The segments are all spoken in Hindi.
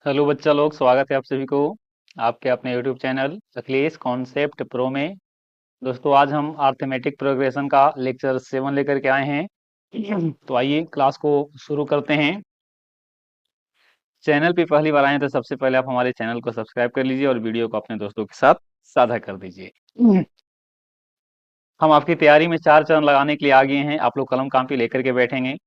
हेलो बच्चा लोग, स्वागत है आप सभी को आपके अपने YouTube channel Akhilesh concept pro में। दोस्तों, आज हम अर्थमेटिक प्रोग्रेशन का लेक्चर 7 लेकर के आए हैं। तो आइए क्लास को शुरू करते हैं। चैनल पे पहली बार आए हैं तो सबसे पहले आप हमारे चैनल को सब्सक्राइब कर लीजिए और वीडियो को अपने दोस्तों के साथ साझा कर दीजिए। हम आपकी तैयारी में 4 चरण लगाने के लिए आ गए हैं। आप लोग कलम कापी लेकर के बैठेंगे।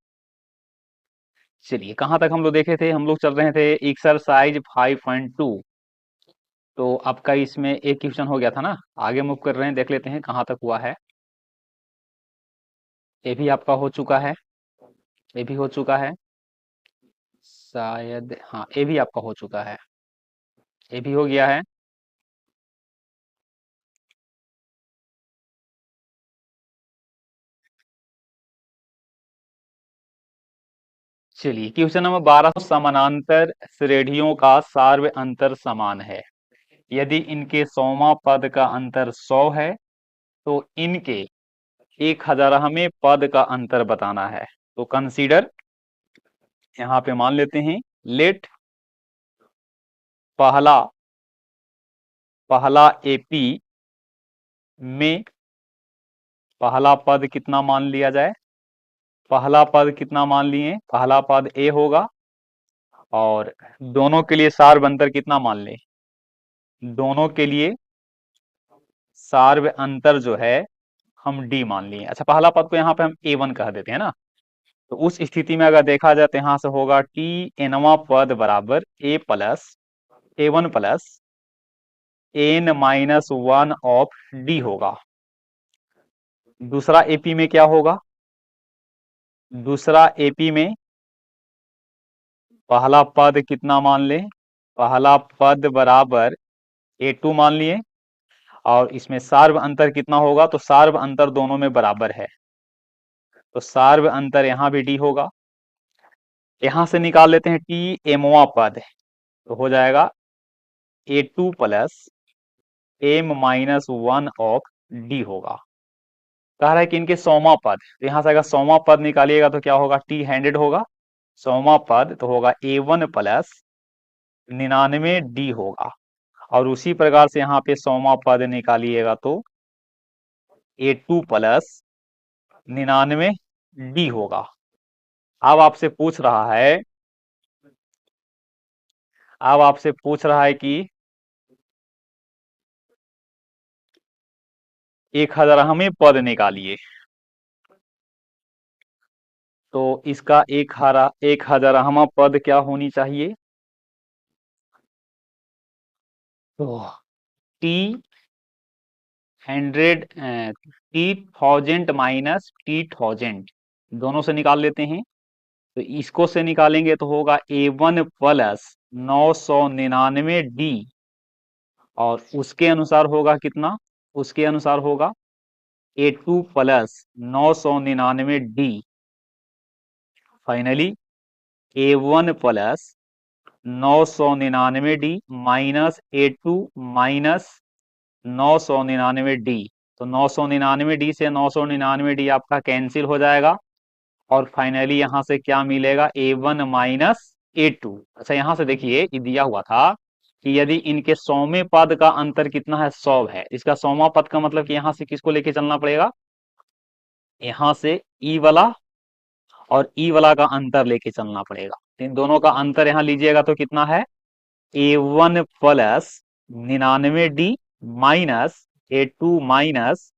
चलिए, कहाँ तक हम लोग देखे थे? हम लोग चल रहे थे एक्सरसाइज 5.2। तो आपका इसमें एक क्वेश्चन हो गया था ना। आगे मूव कर रहे हैं, देख लेते हैं कहाँ तक हुआ है। ये भी आपका हो चुका है, ये भी हो चुका है शायद। हाँ, ये भी आपका हो चुका है, ये भी हो गया है। चलिए, क्वेश्चन नंबर 12, समानांतर श्रेणियों का सार्व अंतर समान है। यदि इनके 100वां पद का अंतर 100 है तो इनके 1000वें पद का अंतर बताना है। तो कंसीडर, यहाँ पे मान लेते हैं, लेट पहला पहला एपी में पहला पद कितना मान लिया जाए। पहला पद कितना मान लिए? पहला पद ए होगा। और दोनों के लिए सार्व अंतर कितना मान ले? दोनों के लिए सार्व अंतर जो है हम डी मान लिए। अच्छा, पहला पद को यहाँ पे हम ए1 कह देते हैं ना। तो उस स्थिति में अगर देखा जाए तो यहां से होगा टी एनवा पद बराबर A1 plus n-1 of d होगा। दूसरा एपी में क्या होगा? दूसरा एपी में पहला पद कितना मान ले? पहला पद बराबर ए2 मान लिए। और इसमें सार्व अंतर कितना होगा? तो सार्व अंतर दोनों में बराबर है, तो सार्व अंतर यहां भी डी होगा। यहां से निकाल लेते हैं टी एमवा पद, तो हो जाएगा A2 plus m-1 of d होगा। कह रहा है कि इनके 100वां पद, तो यहां से अगर 100वां पद निकालिएगा तो क्या होगा? टी हंड्रेड होगा। 100वां पद तो होगा ए1 प्लस 99 डी होगा। और उसी प्रकार से यहाँ पे 100वां पद निकालिएगा तो ए2 प्लस 99 डी होगा। अब आपसे पूछ रहा है, अब आपसे पूछ रहा है कि 1000वें पद निकालिए। तो इसका 1000वां पद क्या होनी चाहिए? तो टी 1000 माइनस टी 1000 दोनों से निकाल लेते हैं। तो इसको से निकालेंगे तो होगा ए1 प्लस 999 डी। और उसके अनुसार होगा कितना? उसके अनुसार होगा A2 plus 999 D. Finally A1 plus 999 D minus A2 minus 999 D. तो 999 डी से 999 डी आपका कैंसिल हो जाएगा। और फाइनली यहां से क्या मिलेगा? A1 minus A2. अच्छा, यहां से देखिए, ये दिया हुआ था कि यदि इनके 100वें पद का अंतर कितना है? 100 है। इसका 100वां पद का मतलब कि यहां से किसको लेके चलना पड़ेगा? यहां से ई वाला और ई वाला का अंतर लेके चलना पड़ेगा। इन दोनों का अंतर यहां लीजिएगा तो कितना है? A1 plus 99 D minus A2 minus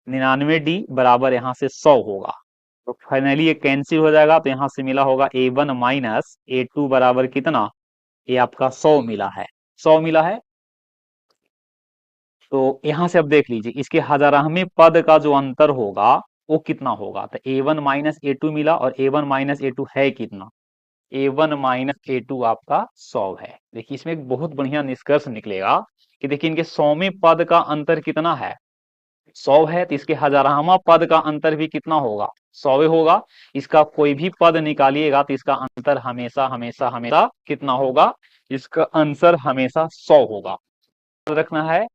99 D बराबर यहां से 100 होगा। तो फाइनली ये कैंसिल हो जाएगा। तो यहां से मिला होगा ए1 माइनस ए2 बराबर कितना? ये आपका 100 मिला है, 100 मिला है। तो यहां से अब देख लीजिए, इसके 1000वें पद का जो अंतर होगा वो कितना होगा? तो ए1 माइनस ए2 मिला, और ए1 माइनस ए2 है कितना? ए1 माइनस ए2 आपका 100 है। देखिए, इसमें एक बहुत बढ़िया निष्कर्ष निकलेगा कि देखिए, इनके 100वें पद का अंतर कितना है? 100 है। तो इसके 1000वां पद का अंतर भी कितना होगा? 100 होगा। इसका कोई भी पद निकालिएगा तो इसका अंतर हमेशा हमेशा हमेशा कितना होगा? इसका आंसर हमेशा 100 होगा। याद रखना है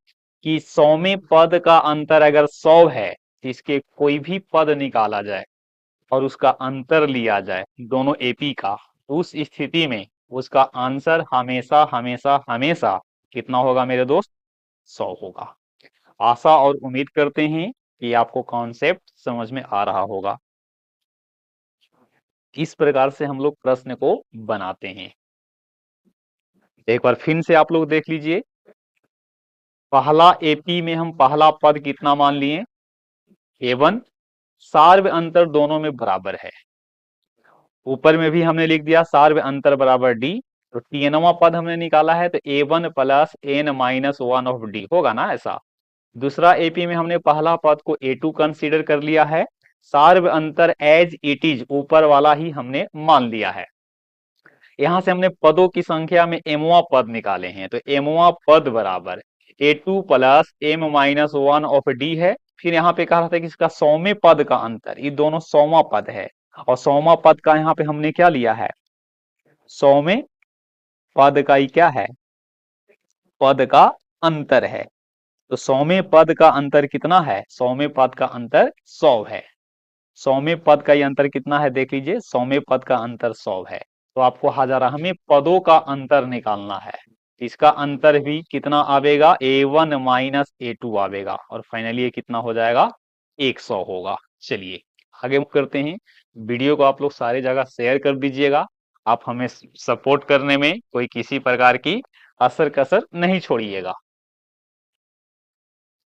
कि 100वें पद का अंतर अगर 100 है तो इसके कोई भी पद निकाला जाए और उसका अंतर लिया जाए दोनों एपी का, तो उस स्थिति में उसका आंसर हमेशा हमेशा हमेशा कितना होगा मेरे दोस्त? 100 होगा। आशा और उम्मीद करते हैं कि आपको कॉन्सेप्ट समझ में आ रहा होगा। इस प्रकार से हम लोग प्रश्न को बनाते हैं। एक बार फिर से आप लोग देख लीजिए। पहला एपी में हम पहला पद कितना मान लिए? A1। सार्व अंतर दोनों में बराबर है। ऊपर में भी हमने लिख दिया सार्व अंतर बराबर डी। तो टीएनवा पद हमने निकाला है तो A1 plus n minus one of d होगा ना ऐसा। दूसरा एपी में हमने पहला पद को A2 कंसीडर कर लिया है। सार्व अंतर एज इट इज ऊपर वाला ही हमने मान लिया है। यहां से हमने पदों की संख्या में एमवा पद निकाले हैं तो एमवा पद बराबर A2 plus m minus one of d है। फिर यहाँ पे कहा था कि इसका 100वें पद का अंतर, ये दोनों 100वां पद है और 100वां पद का यहाँ पे हमने क्या लिया है? 100वें पद का ही क्या है? पद का अंतर है। तो 100वें पद का अंतर कितना है? 100वें पद का अंतर 100 है। 100वें पद का ये अंतर कितना है देख लीजिए, 100वें पद का अंतर 100 है। तो आपको हमें पदों का अंतर निकालना है। इसका अंतर भी कितना आवेगा? A1 माइनस A2 आवेगा और फाइनली ये कितना हो जाएगा? 100 होगा। चलिए आगे करते हैं। वीडियो को आप लोग सारी जगह शेयर कर दीजिएगा। आप हमें सपोर्ट करने में कोई किसी प्रकार की असर कसर नहीं छोड़िएगा।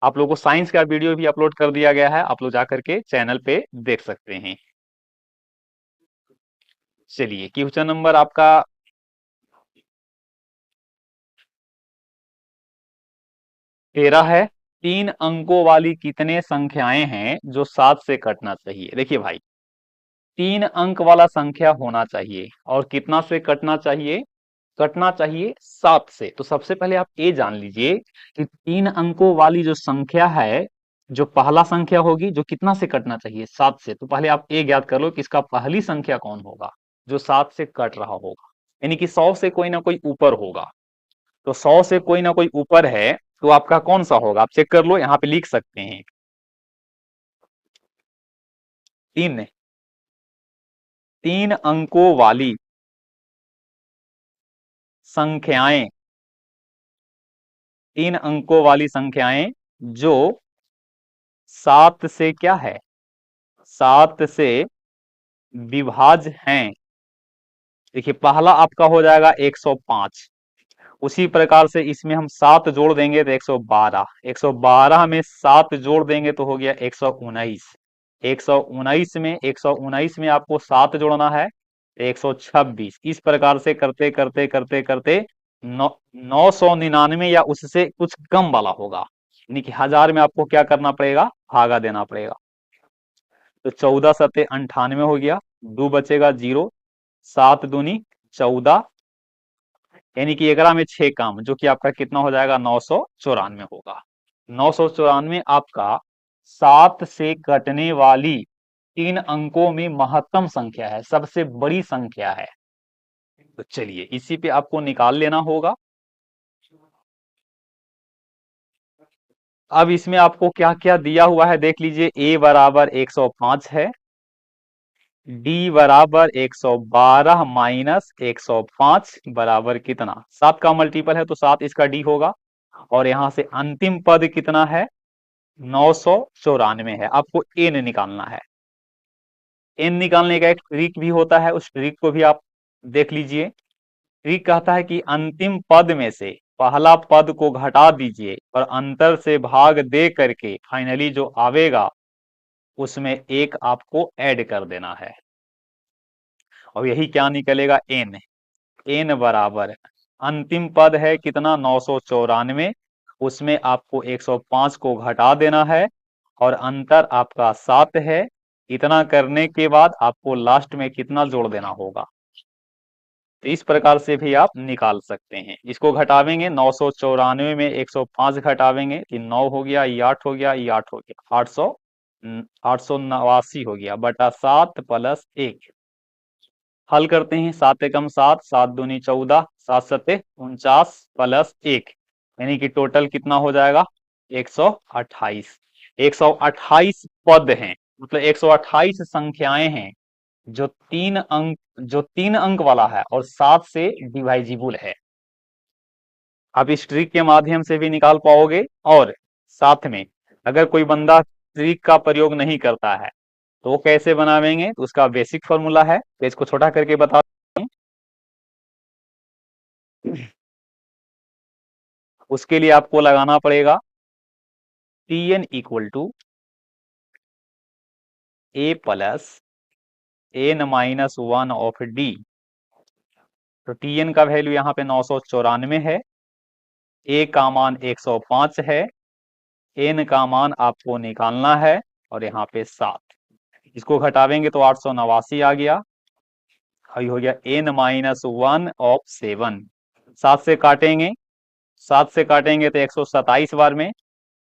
आप लोगों को साइंस का वीडियो भी अपलोड कर दिया गया है, आप लोग जाकर के चैनल पे देख सकते हैं। चलिए क्वेश्चन नंबर आपका 13 है। 3 अंकों वाली कितने संख्याएं हैं जो 7 से कटना चाहिए? देखिए भाई, 3 अंक वाला संख्या होना चाहिए और कितना से कटना चाहिए? कटना चाहिए 7 से। तो सबसे पहले आप ये जान लीजिए कि 3 अंकों वाली जो संख्या है, जो पहला संख्या होगी, जो कितना से कटना चाहिए? 7 से। तो पहले आप ये ज्ञात कर लो कि इसका पहली संख्या कौन होगा जो 7 से कट रहा होगा, यानी कि 100 से कोई ना कोई ऊपर होगा। तो 100 से कोई ना कोई ऊपर है तो आपका कौन सा होगा? आप चेक कर लो, यहाँ पे लिख सकते हैं। 3 अंकों वाली संख्याएं, 3 अंकों वाली संख्याएं जो 7 से क्या है? 7 से विभाज्य हैं। देखिए पहला आपका हो जाएगा 105। उसी प्रकार से इसमें हम 7 जोड़ देंगे तो 112। 112 में 7 जोड़ देंगे तो हो गया 119। 119 में आपको 7 जोड़ना है तो 126। इस प्रकार से करते करते करते करते 999 या उससे कुछ कम वाला होगा, यानी कि 1000 में आपको क्या करना पड़ेगा? भागा देना पड़ेगा। तो 14 सत्ते 98 हो गया, 2 बचेगा 0, 7 दूनी 14, यानी कि 11 में 6 काम, जो कि आपका कितना हो जाएगा? 994 होगा। 994 आपका 7 से कटने वाली 3 अंकों में महत्तम संख्या है, सबसे बड़ी संख्या है। तो चलिए इसी पे आपको निकाल लेना होगा। अब इसमें आपको क्या क्या दिया हुआ है देख लीजिए। A बराबर 105 है, D बराबर 112 माइनस 105 बराबर कितना? 7 का मल्टीपल है तो 7 इसका D होगा। और यहां से अंतिम पद कितना है? 994 है। आपको n निकालना है। n निकालने का एक ट्रिक भी होता है, उस ट्रिक को भी आप देख लीजिए। ट्रिक कहता है कि अंतिम पद में से पहला पद को घटा दीजिए और अंतर से भाग दे करके फाइनली जो आवेगा उसमें एक आपको ऐड कर देना है और यही क्या निकलेगा? n। n बराबर अंतिम पद है कितना? 994। उसमें आपको 105 को घटा देना है और अंतर आपका 7 है। इतना करने के बाद आपको लास्ट में कितना जोड़ देना होगा? तो इस प्रकार से भी आप निकाल सकते हैं। इसको घटावेंगे, 994 में 105 घटावेंगे कि 9 हो गया, ये 8 हो गया, ये 8 हो गया, 889 हो गया बटा 7 प्लस 1। हल करते हैं। 7 एकम 7, 7 दूनी 14, 7 सत्ते 49 प्लस 1, यानी कि टोटल कितना हो जाएगा? 128। 128 पद हैं, मतलब 128 संख्याएं हैं जो तीन अंक वाला है और 7 से डिवाइजिबल है। आप इस ट्रिक के माध्यम से भी निकाल पाओगे, और साथ में अगर कोई बंदा ट्रिक का प्रयोग नहीं करता है तो वो कैसे बनावेंगे, तो उसका बेसिक फॉर्मूला है, तो इसको छोटा करके बता दूं। उसके लिए आपको लगाना पड़ेगा Tn equal to a plus n minus one of d. तो Tn का वैल्यू यहाँ पे 994 है, ए का मान 105 है, एन का मान आपको निकालना है, और यहाँ पे 7। इसको घटावेंगे तो 889 आ गया, और ये हो गया एन माइनस वन ऑफ 7। 7 से काटेंगे, 7 से काटेंगे तो 127 बार में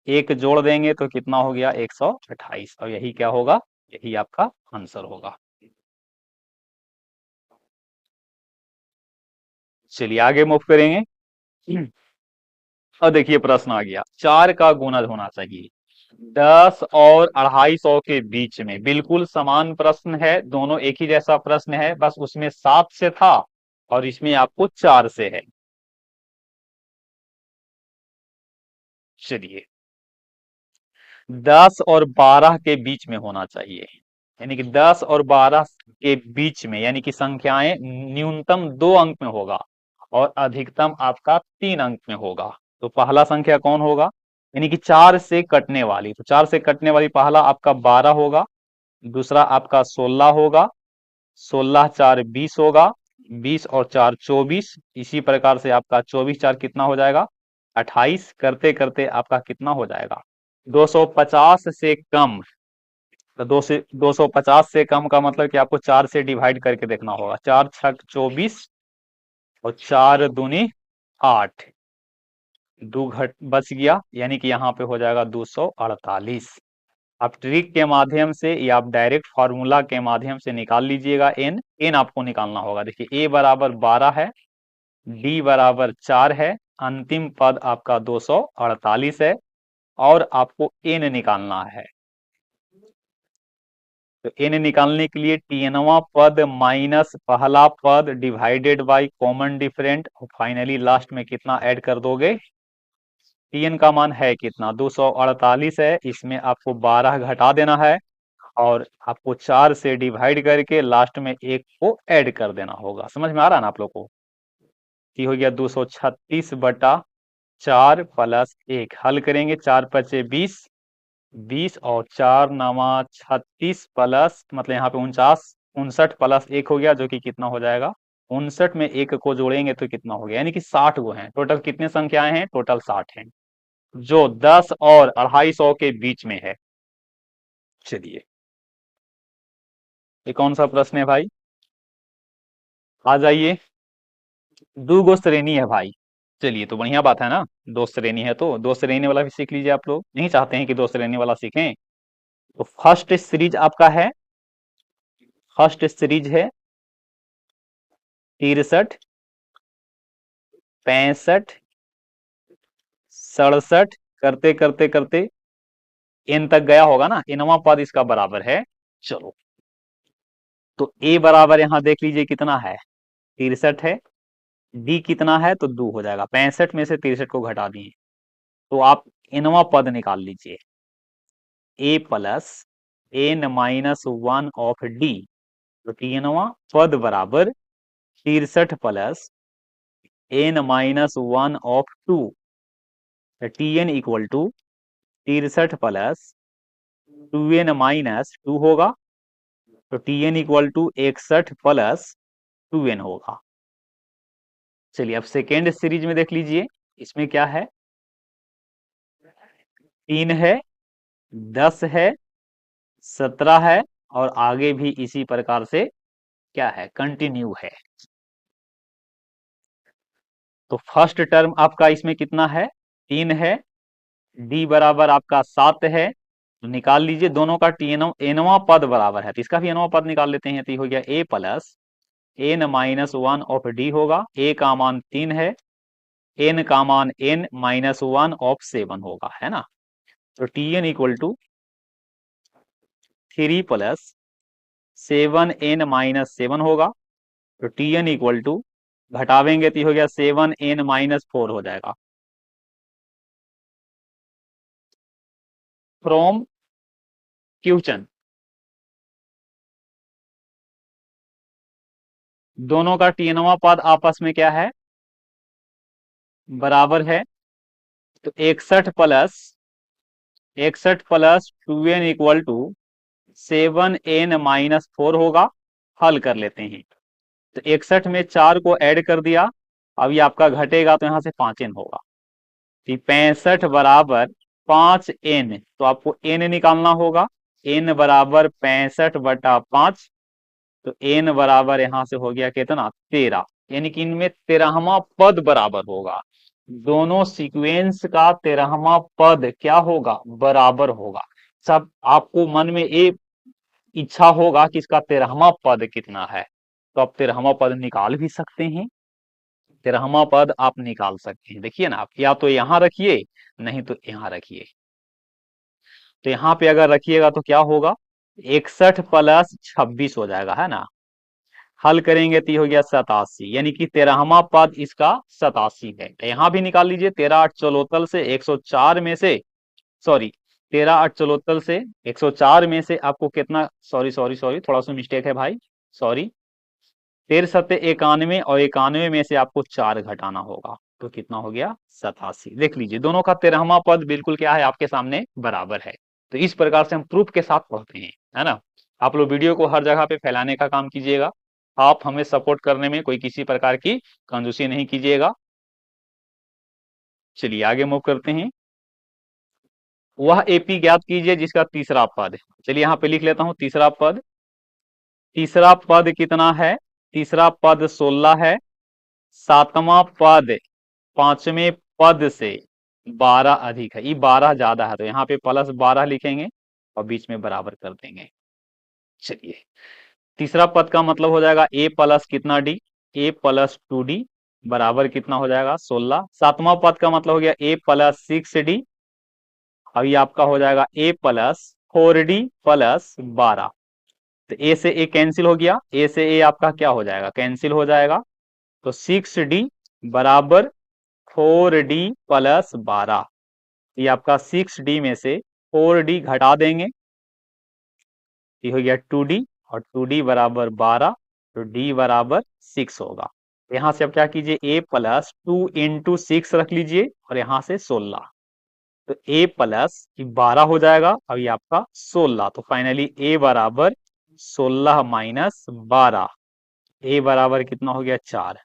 एक जोड़ देंगे तो कितना हो गया, 128, और यही क्या होगा, यही आपका आंसर होगा। चलिए आगे मूव करेंगे। अब देखिए प्रश्न आ गया, 4 का गुणज होना चाहिए 10 और 250 के बीच में। बिल्कुल समान प्रश्न है, दोनों एक ही जैसा प्रश्न है, बस उसमें 7 से था और इसमें आपको 4 से है। चलिए 10 और 12 के बीच में होना चाहिए, यानी कि 10 और 12 के बीच में, यानी कि संख्याएं न्यूनतम 2 अंक में होगा और अधिकतम आपका 3 अंक में होगा। तो पहला संख्या कौन होगा, यानी कि 4 से कटने वाली, तो 4 से कटने वाली पहला आपका 12 होगा, दूसरा आपका 16 होगा, 16 4 20 होगा, 20 और 4 24, इसी प्रकार से आपका 24 4 कितना हो जाएगा, 28, करते करते आपका कितना हो जाएगा, 250 से कम। तो 250 से कम का मतलब कि आपको 4 से डिवाइड करके देखना होगा, 4 छक 24 और 4 दूनी 8, 2 घट बच गया, यानी कि यहाँ पे हो जाएगा 248। आप ट्रिक के माध्यम से या आप डायरेक्ट फार्मूला के माध्यम से निकाल लीजिएगा। एन आपको निकालना होगा। देखिए ए बराबर 12 है, डी बराबर 4 है, अंतिम पद आपका 248 है, और आपको एन निकालना है। तो एन निकालने के लिए टीएनवा पद माइनस पहला पद डिवाइडेड बाय कॉमन डिफरेंट, और फाइनली लास्ट में कितना ऐड कर दोगे, टीएन का मान है कितना, 248 है, इसमें आपको 12 घटा देना है, और आपको 4 से डिवाइड करके लास्ट में एक को ऐड कर देना होगा। समझ में आ रहा है ना आप लोग को, ये हो गया 236 बटा 4 प्लस 1। हल करेंगे, 4 पचे 20, 20 और 4 नवा 36 प्लस मतलब यहाँ पे 49, 59 प्लस 1 हो गया, जो कि कितना हो जाएगा, 59 में एक को जोड़ेंगे तो कितना हो गया, यानी कि 60 गो हैं टोटल। कितने संख्याएं हैं टोटल, 60 हैं, जो 10 और 250 के बीच में है। चलिए ये कौन सा प्रश्न है भाई, आ जाइए। दो गो श्रेणी है भाई, चलिए तो बढ़िया बात है ना, दो श्रेणी है तो दो श्रेणी वाला भी सीख लीजिए। आप लोग नहीं चाहते हैं कि दो श्रेणी वाला सीखें, तो फर्स्ट सीरीज आपका है, फर्स्ट सीरीज है 63, 65, 67, करते करते करते एन तक गया होगा ना, एनवा पद इसका बराबर है। चलो तो ए बराबर यहां देख लीजिए कितना है, 63 है, डी कितना है तो 2 हो जाएगा, 65 में से 63 को घटा दिए, तो आप एनवा पद निकाल लीजिए, a plus n minus one of d. तो टीएनवा पद बराबर 63 plus n minus one of 2, t n equal to 63 plus 2n minus 2 होगा, तो TN equal to 61 plus 2n होगा। चलिए अब सेकेंड सीरीज में देख लीजिए, इसमें क्या है, 3 है, 10 है, 17 है, और आगे भी इसी प्रकार से क्या है, कंटिन्यू है। तो फर्स्ट टर्म आपका इसमें कितना है, 3 है, डी बराबर आपका 7 है, तो निकाल लीजिए दोनों का एनवा पद बराबर है, तो इसका भी एनवा पद निकाल लेते हैं, तो ये हो गया a plus n minus one of d होगा, ए का मान 3 है, एन का मान एन माइनस वन ऑफ 7 होगा, है ना। तो T n equal to 3 plus 7n-7 होगा। तो Tn इक्वल टू घटावेंगे तो ये हो गया 7n-4 हो जाएगा। फ्रॉम क्वेश्चन दोनों का Tnवा पद आपस में क्या है, बराबर है। तो 61 plus 2n equal to 7n-4 होगा। हल कर लेते हैं। तो 61 में 4 को ऐड कर दिया, अब ये आपका घटेगा तो यहां से 5n होगा। 65 बराबर 5n, तो आपको n निकालना होगा। n बराबर 65/5, तो n बराबर यहां से हो गया कितना, 13। यानी कि इनमें 13वां पद बराबर होगा। दोनों सीक्वेंस का 13वां पद क्या होगा, बराबर होगा। सब आपको मन में एक इच्छा होगा कि इसका 13वां पद कितना है, तो आप 13वां पद निकाल भी सकते हैं। 13वां पद आप निकाल सकते हैं। देखिए ना, आप या तो यहां रखिए, नहीं तो यहां रखिए। तो यहां पे अगर रखिएगा तो क्या होगा, 61 + 26 हो जाएगा, है ना। हल करेंगे तो ये हो गया 87, यानी कि 13वां पद इसका 87 है। तो यहां भी निकाल लीजिए। 13×8 = से 104 में से, सॉरी 13×8 = से 104 में से आपको कितना, सॉरी सॉरी सॉरी, थोड़ा सा मिस्टेक है भाई, सॉरी। 13×7 = 91 और 91 में से आपको 4 घटाना होगा, तो कितना हो गया, 87। देख लीजिए, दोनों का 13वां पद बिल्कुल क्या है, आपके सामने बराबर है। तो इस प्रकार से हम प्रूफ के साथ पढ़ते हैं, है ना। आप लोग वीडियो को हर जगह पे फैलाने का काम कीजिएगा। आप हमें सपोर्ट करने में कोई किसी प्रकार की कंजूसी नहीं कीजिएगा। चलिए आगे मूव करते हैं। वह एपी ज्ञात कीजिए जिसका तीसरा पद, चलिए यहाँ पे लिख लेता हूं तीसरा पद। तीसरा पद कितना है, तीसरा पद 16 है। सातवां पद पांचवें पद से 12 अधिक है, ये 12 ज्यादा है, तो यहाँ पे +12 लिखेंगे और बीच में बराबर कर देंगे। चलिए, तीसरा पद का मतलब हो जाएगा a प्लस कितना d, a+2d बराबर कितना हो जाएगा, 16। सातवां पद का मतलब हो गया a+6d, अब ये आपका हो जाएगा a+4d + 12। तो a से a कैंसिल हो गया, a से a आपका क्या हो जाएगा, कैंसिल हो जाएगा। तो 6d बराबर 4d + 12, ये आपका 6d में से 4d घटा देंगे, ये हो गया 2d, और 2d बराबर 12, तो d बराबर 6 होगा। यहां से अब क्या कीजिए, a+2 × 6 रख लीजिए और यहां से 16, तो a+12 हो जाएगा। अब ये आपका 16, तो फाइनली a बराबर 16 - 12, a बराबर कितना हो गया, 4।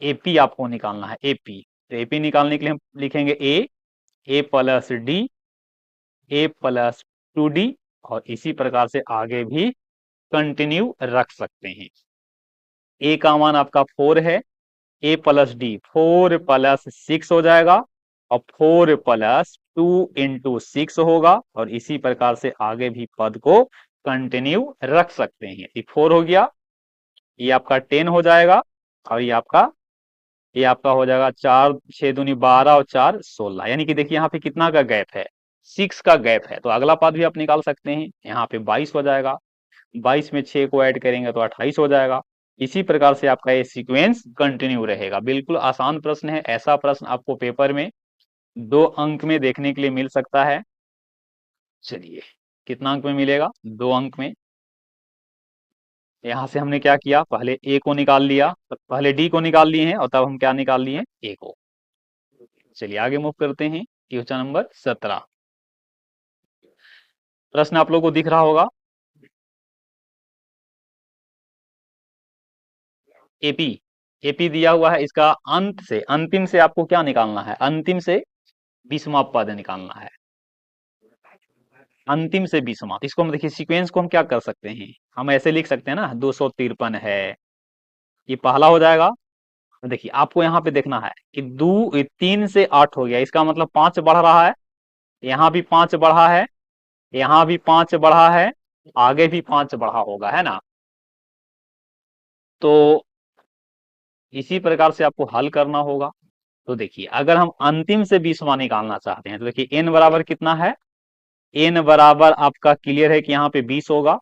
एपी आपको निकालना है, एपी। तो एपी निकालने के लिए हम लिखेंगे a+d, a+2d, और इसी प्रकार से आगे भी कंटिन्यू रख सकते हैं। a का मान आपका 4 है, a+d 4 + 6 हो जाएगा, और 4 + 2 × 6 होगा, और इसी प्रकार से आगे भी पद को कंटिन्यू रख सकते हैं। ये 4 हो गया, ये आपका 10 हो जाएगा, और ये आपका हो जाएगा 4 6 दूनी 12 और 4 16, यानी कि देखिए यहाँ पे कितना का गैप है, 6 का गैप है। तो अगला पद भी आप निकाल सकते हैं, यहाँ पे 22 हो जाएगा, 22 में 6 को ऐड करेंगे तो 28 हो जाएगा। इसी प्रकार से आपका ये सीक्वेंस कंटिन्यू रहेगा। बिल्कुल आसान प्रश्न है, ऐसा प्रश्न आपको पेपर में 2 अंक में देखने के लिए मिल सकता है। चलिए, कितना अंक में मिलेगा, 2 अंक में। यहां से हमने क्या किया, पहले ए को निकाल लिया, पहले डी को निकाल लिए हैं, और तब हम क्या निकाल लिए, ए को। चलिए आगे मूव करते हैं। क्वेश्चन नंबर 17, प्रश्न आप लोगों को दिख रहा होगा, एपी। एपी दिया हुआ है, इसका अंत से अंतिम से आपको क्या निकालना है, अंतिम से 20वां पद निकालना है, अंतिम से 20वां। इसको हम देखिए, सीक्वेंस को हम क्या कर सकते हैं, हम ऐसे लिख सकते हैं ना, 253 है, ये पहला हो जाएगा। देखिए आपको यहाँ पे देखना है कि 3 से 8 हो गया, इसका मतलब 5 बढ़ रहा है, यहाँ भी 5 बढ़ा है, यहाँ भी 5 बढ़ा है, आगे भी 5 बढ़ा होगा, है ना। तो इसी प्रकार से आपको हल करना होगा। तो देखिए, अगर हम अंतिम से 20वां निकालना चाहते हैं, तो देखिए n बराबर कितना है, n बराबर आपका क्लियर है कि यहाँ पे 20 होगा,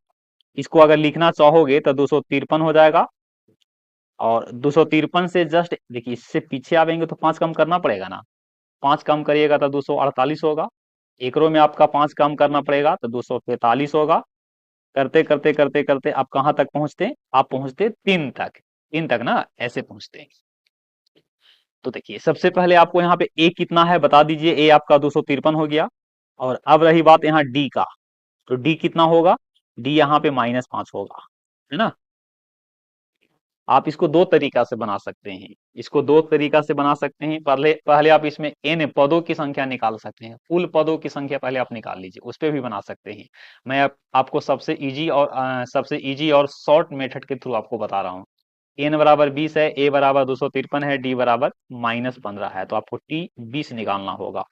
इसको अगर लिखना चाहोगे तो 253 हो जाएगा। और 253 से जस्ट देखिए, इससे पीछे आवेंगे तो 5 कम करना पड़ेगा ना, 5 कम करिएगा तो 248 होगा। एक रो में आपका 5 कम करना पड़ेगा तो 243 होगा। करते करते करते करते आप कहाँ तक पहुंचते, आप पहुंचते 3 तक, 3 तक ना, ऐसे पहुंचते हैं। तो देखिए सबसे पहले आपको यहाँ पे ए कितना है बता दीजिए, ए आपका 253 हो गया। और अब रही बात यहाँ डी का, तो डी कितना होगा, डी यहाँ पे -5 होगा, है ना। आप इसको दो तरीका से बना सकते हैं, इसको दो तरीका से बना सकते हैं। पहले पहले आप इसमें एन पदों की संख्या निकाल सकते हैं, कुल पदों की संख्या पहले आप निकाल लीजिए, उस पर भी बना सकते हैं। मैं आपको सबसे इजी और शॉर्ट मेथड के थ्रू आपको बता रहा हूँ। एन बराबर 20 है, ए बराबर 253 है, डी बराबर -15 है, तो आपको टी 20 निकालना होगा।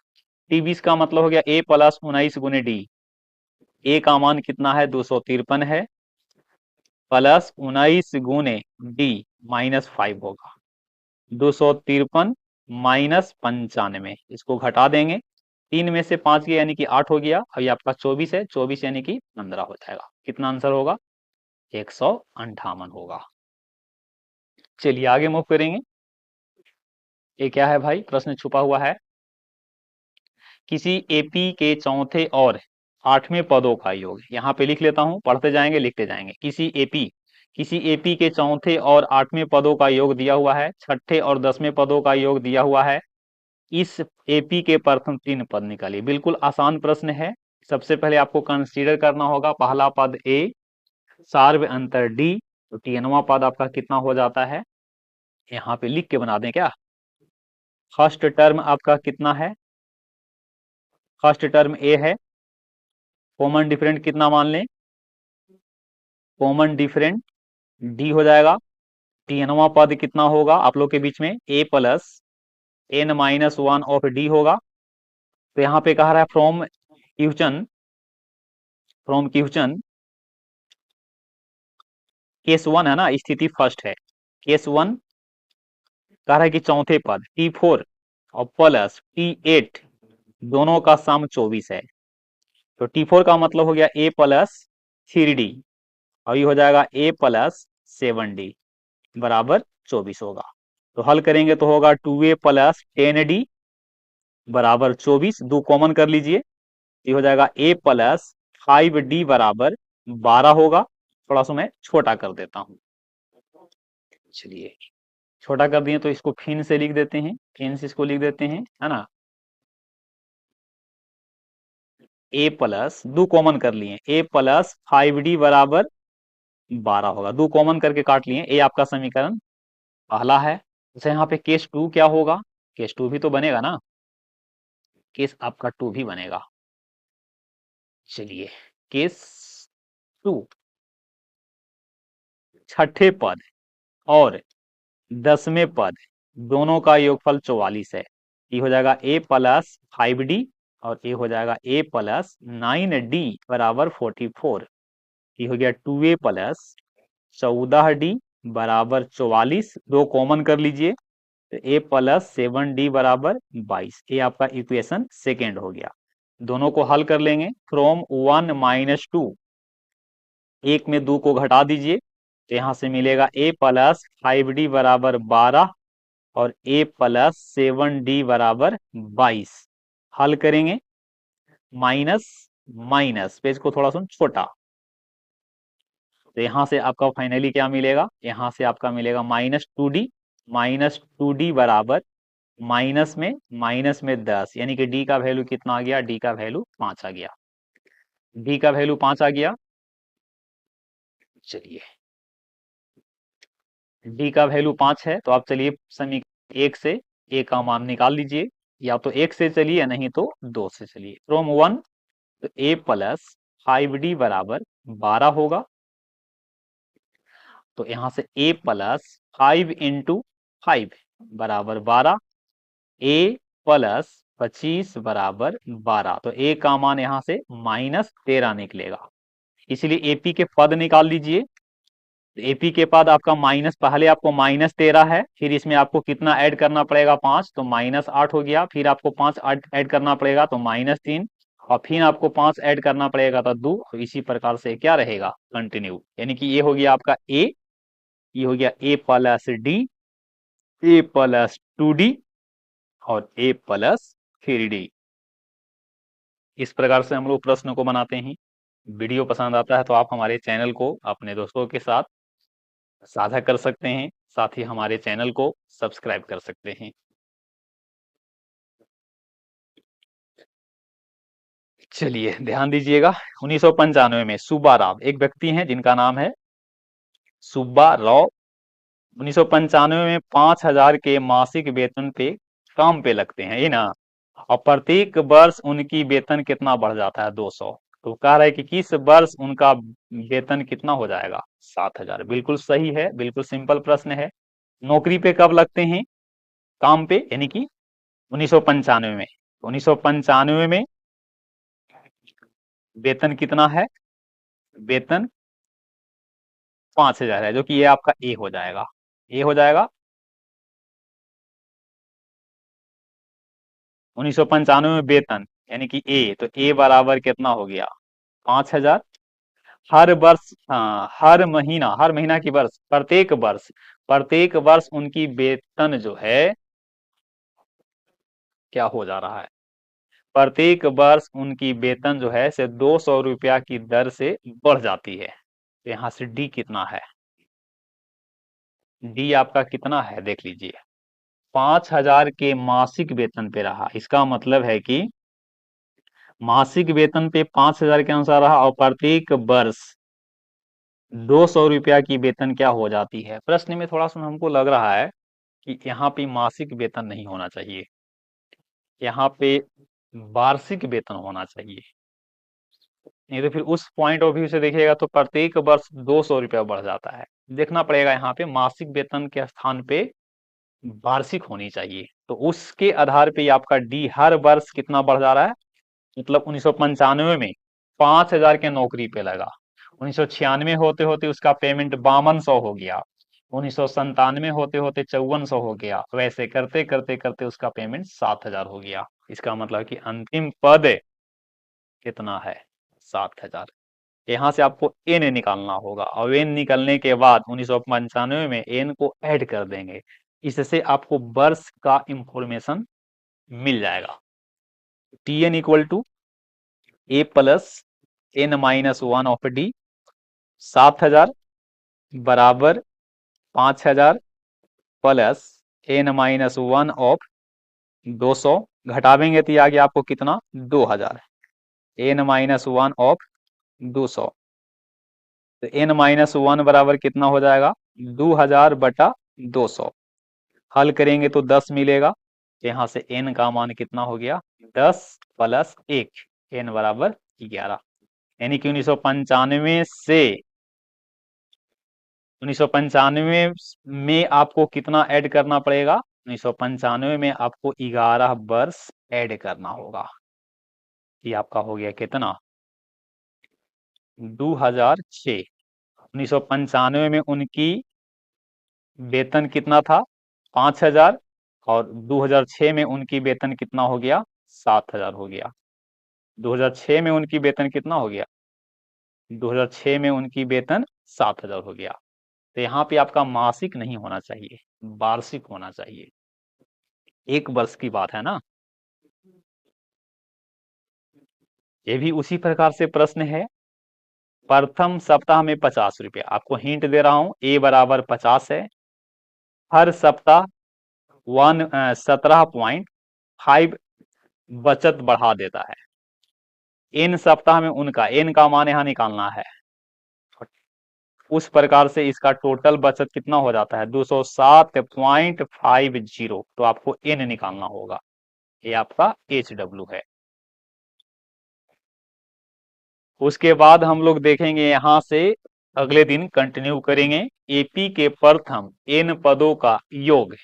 टी 20 का मतलब हो गया ए प्लस 19 गुने डी। ए का मान कितना है, 253 है, प्लस 19 गुने डी -5 होगा। 253 -95, इसको घटा देंगे, 3 में से 5 गया यानी कि 8 हो गया। और ये आपका 24 है, 24 यानी कि 15 हो जाएगा। कितना आंसर होगा, 158 होगा। चलिए आगे मूव करेंगे। ये क्या है भाई, प्रश्न छुपा हुआ है। किसी एपी के चौथे और 8वें पदों का योग, यहाँ पे लिख लेता हूं, पढ़ते जाएंगे लिखते जाएंगे। किसी एपी के चौथे और 8वें पदों का योग दिया हुआ है, छठे और 10वें पदों का योग दिया हुआ है। इस एपी के प्रथम 3 पद निकालिए। बिल्कुल आसान प्रश्न है। सबसे पहले आपको कंसीडर करना होगा, पहला पद ए, सार्व अंतर डी, तो टीएनवा पद आपका कितना हो जाता है, यहाँ पे लिख के बना दें क्या। फर्स्ट टर्म आपका कितना है, फर्स्ट टर्म ए है, कॉमन डिफरेंट कितना मान लें, कॉमन डिफरेंट डी हो जाएगा। टीएनवा पद कितना होगा आप लोग के बीच में, ए प्लस n-1 ऑफ डी होगा। तो यहाँ पे कह रहा है फ्रॉम क्वेश्चन केस 1 है ना, स्थिति फर्स्ट है। केस 1 कह रहा है कि चौथे पद T4 और प्लस T8 दोनों का सम 24 है। तो T4 का मतलब हो गया a प्लस 3d, और ये हो जाएगा a प्लस 7d बराबर 24 होगा। तो हल करेंगे तो होगा 2a प्लस 10d बराबर 24, दो कॉमन कर लीजिए, ये हो जाएगा a प्लस 5d बराबर 12 होगा। थोड़ा सा मैं छोटा कर देता हूं, चलिए छोटा कर दिए तो इसको फिन से लिख देते हैं, फिन से इसको लिख देते हैं, है ना। a प्लस, दो कॉमन कर लिए, a प्लस 5d बराबर 12 होगा, दो कॉमन करके काट लिए। ए आपका समीकरण पहला है। जैसे यहाँ पे केस 2 क्या होगा, केस 2 भी तो बनेगा ना, केस आपका 2 भी बनेगा। चलिए केस 2, छठे पद और 10वें पद दोनों का योगफल 44 है। ये हो जाएगा a प्लस 5d और ये हो जाएगा a प्लस 9d बराबर 44। ये हो गया 2a प्लस 14d बराबर 44, दो कॉमन कर लीजिए, तो a प्लस 7d बराबर 22। ये आपका इक्वेशन सेकेंड हो गया। दोनों को हल कर लेंगे, फ्रॉम 1 - 2, एक में 2 को घटा दीजिए, तो यहां से मिलेगा a प्लस 5d बराबर 12 और a प्लस 7d बराबर 22। हल करेंगे, माइनस माइनस, पेज को थोड़ा सा छोटा, तो यहां से आपका फाइनली क्या मिलेगा, यहां से आपका मिलेगा -2d बराबर माइनस में 10, यानी कि d का वैल्यू कितना आ गया, d का वैल्यू 5 आ गया, d का वैल्यू 5 आ गया। चलिए d का वैल्यू 5 है, तो आप चलिए समीकरण 1 से a का मान निकाल लीजिए, या तो 1 से चलिए या नहीं तो 2 से चलिए। फ्रॉम 1, तो a प्लस 5d बराबर 12 होगा, तो यहां से a प्लस 5 इंटू 5 बराबर 12, a प्लस 25 बराबर 12, तो a का मान यहां से -13 निकलेगा। इसलिए एपी के पद निकाल लीजिए। एपी के पद आपका माइनस, पहले आपको -13 है, फिर इसमें आपको कितना ऐड करना पड़ेगा, 5, तो -8 हो गया, फिर आपको 5 ऐड करना पड़ेगा तो -3, और फिर आपको 5 ऐड करना पड़ेगा तो 2, और इसी प्रकार से क्या रहेगा, कंटिन्यू। यानी कि ये हो गया आपका ए, ये हो गया a plus D, A plus 2D और ए प्लस 3D। इस प्रकार से हम लोग प्रश्न को बनाते हैं। वीडियो पसंद आता है तो आप हमारे चैनल को अपने दोस्तों के साथ साझा कर सकते हैं, साथ ही हमारे चैनल को सब्सक्राइब कर सकते हैं। चलिए ध्यान दीजिएगा, 1995 में सुब्बा राव एक व्यक्ति हैं जिनका नाम है सुब्बा राव। 1995 में 5,000 के मासिक वेतन पे काम पे लगते हैं, ये ना। और प्रत्येक वर्ष उनकी वेतन कितना बढ़ जाता है, 200। तो कह रहा है कि किस वर्ष उनका वेतन कितना हो जाएगा, 7,000। बिल्कुल सही है, बिल्कुल सिंपल प्रश्न है। नौकरी पे कब लगते हैं, काम पे, यानी कि 1995 में। 1995 में वेतन कितना है, वेतन 5,000 है, जो कि ये आपका ए हो जाएगा, ए हो जाएगा। 1995 में वेतन यानी कि ए, तो ए बराबर कितना हो गया, 5,000। हर वर्ष, हाँ हर महीना की वर्ष, प्रत्येक वर्ष उनकी वेतन जो है क्या हो जा रहा है, प्रत्येक वर्ष उनकी वेतन जो है से 200 रुपया की दर से बढ़ जाती है। तो यहाँ से डी कितना है, डी आपका कितना है देख लीजिए। 5,000 के मासिक वेतन पे रहा, इसका मतलब है कि मासिक वेतन पे 5,000 के अनुसार रहा, और प्रत्येक वर्ष 200 रुपया की वेतन क्या हो जाती है। प्रश्न में थोड़ा सा हमको लग रहा है कि यहाँ पे मासिक वेतन नहीं होना चाहिए, यहाँ पे वार्षिक वेतन होना चाहिए। नहीं तो फिर उस पॉइंट ऑफ व्यू से देखिएगा तो प्रत्येक वर्ष 200 रुपया बढ़ जाता है। देखना पड़ेगा यहाँ पे मासिक वेतन के स्थान पे वार्षिक होनी चाहिए। तो उसके आधार पे आपका डी हर वर्ष कितना बढ़ जा रहा है, मतलब 1995 में 5,000 के नौकरी पे लगा, 1996 होते होते उसका पेमेंट 5200 हो गया, 1997 होते होते 5400 हो गया, वैसे करते करते करते उसका पेमेंट 7,000 हो गया। इसका मतलब कि अंतिम पद कितना है, 7,000। यहाँ से आपको एन निकालना होगा, और एन निकलने के बाद 1995 में एन को ऐड कर देंगे, इससे आपको वर्ष का इंफॉर्मेशन मिल जाएगा। T n equal to a plus n minus 1 of d, 7,000 बराबर 5,000 प्लस एन माइनस 1 ऑफ 200, घटावेंगे तो आगे आपको कितना, 2,000, एन माइनस 1 ऑफ 200। तो एन माइनस 1 बराबर कितना हो जाएगा, 2,000 बटा 200। हल करेंगे तो 10 मिलेगा, यहाँ से एन का मान कितना हो गया, 10 प्लस 1, एन बराबर 11। यानी कि 1995 में आपको कितना ऐड करना पड़ेगा, 1995 में आपको 11 वर्ष ऐड करना होगा। ये आपका हो गया कितना, 2006। 1995 में उनकी वेतन कितना था, 5,000, और 2006 में उनकी वेतन कितना हो गया, 7,000 हो गया। 2006 में उनकी वेतन कितना हो गया, 2006 में उनकी वेतन 7,000 हो गया। तो यहाँ पे आपका मासिक नहीं होना चाहिए, वार्षिक होना चाहिए। एक वर्ष की बात है ना। ये भी उसी प्रकार से प्रश्न है। प्रथम सप्ताह में 50 रुपया, आपको हिंट दे रहा हूं, ए बराबर 50 है। हर सप्ताह 17.5 बचत बढ़ा देता है। इन सप्ताह में उनका, एन का मान यहां निकालना है। उस प्रकार से इसका टोटल बचत कितना हो जाता है, 207.50। तो आपको एन निकालना होगा, ये आपका HW है। उसके बाद हम लोग देखेंगे यहां से, अगले दिन कंटिन्यू करेंगे, एपी के प्रथम एन पदों का योग।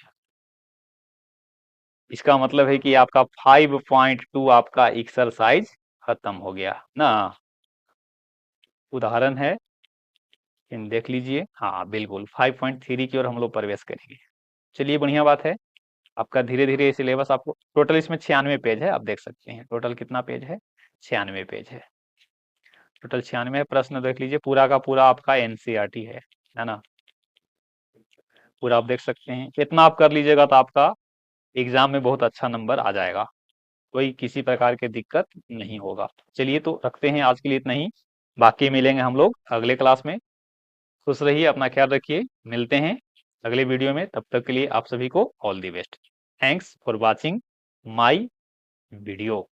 इसका मतलब है कि आपका 5.2 आपका एक्सरसाइज खत्म हो गया ना। उदाहरण है, इन देख लीजिए, हाँ बिल्कुल 5.3 की ओर हम लोग प्रवेश करेंगे। चलिए बढ़िया बात है, आपका धीरे धीरे सिलेबस, आपको टोटल इसमें 96 पेज है, आप देख सकते हैं टोटल कितना पेज है, 96 पेज है, टोटल 96 प्रश्न देख लीजिए, पूरा का पूरा आपका एनसीईआरटी है ना, पूरा आप देख सकते हैं। इतना आप कर लीजिएगा तो आपका एग्जाम में बहुत अच्छा नंबर आ जाएगा, कोई किसी प्रकार की दिक्कत नहीं होगा। चलिए तो रखते हैं आज के लिए इतना ही, बाकी मिलेंगे हम लोग अगले क्लास में। खुश रहिए, अपना ख्याल रखिए, मिलते हैं अगले वीडियो में, तब तक के लिए आप सभी को all the best. Thanks for watching my video.